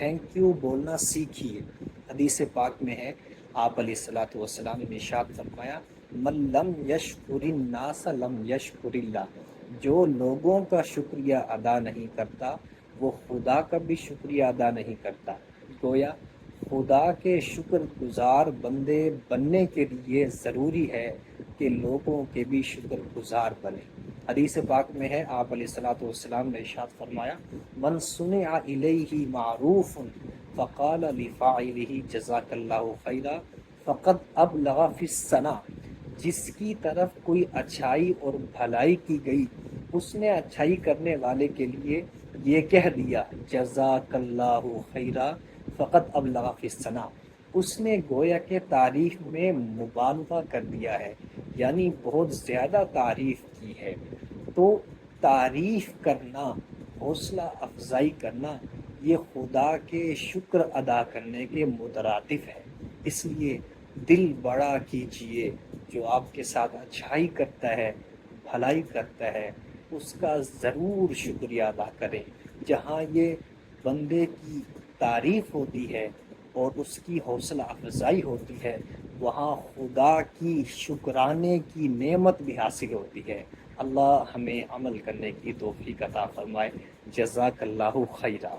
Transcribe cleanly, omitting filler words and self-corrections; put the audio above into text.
Thank you بولنا سیکھیے۔ حدیث پاک میں ہے، آپ علیہ الصلوۃ والسلام نے ارشاد فرمایا، من لم یشکر الناس لم یشکر اللہ، جو لوگوں کا شکریہ ادا نہیں کرتا وہ خدا کا بھی شکریہ ادا نہیں کرتا۔ گویا خدا کے شکر گزار بندے بننے کے لیے ضروری ہے کہ لوگوں کے بھی شکر گزار بنے۔ حدیث پاک میں ہے، آپ علیہ الصلوۃ والسلام نے ارشاد فرمایا، من صنع الیہ معروف فقال لفاعلہ جزاک اللہ خیرا فقد ابلغ فی الثناء، جس کی طرف کوئی اچھائی اور بھلائی کی گئی، اس نے اچھائی کرنے والے کے لیے یہ کہہ دیا جزاک اللہ خیرا فقط ابلغ فی الثناء، اس نے گویا کہ تعریف میں مبالغہ کر دیا ہے، یعنی بہت زیادہ تعریف کی ہے۔ تو تعریف کرنا، حوصلہ افزائی کرنا، یہ خدا کے شکر ادا کرنے کے مترادف ہے۔ اس لیے دل بڑا کیجئے، جو آپ کے ساتھ اچھائی کرتا ہے، بھلائی کرتا ہے، اس کا ضرور شکریہ ادا کریں۔ جہاں یہ بندے کی تعریف ہوتی ہے اور اس کی حوصلہ افزائی ہوتی ہے، وہاں خدا کی شکرانے کی نعمت بھی حاصل ہوتی ہے۔ اللہ ہمیں عمل کرنے کی توفیق عطا فرمائے۔ جزاک اللہ خیرا۔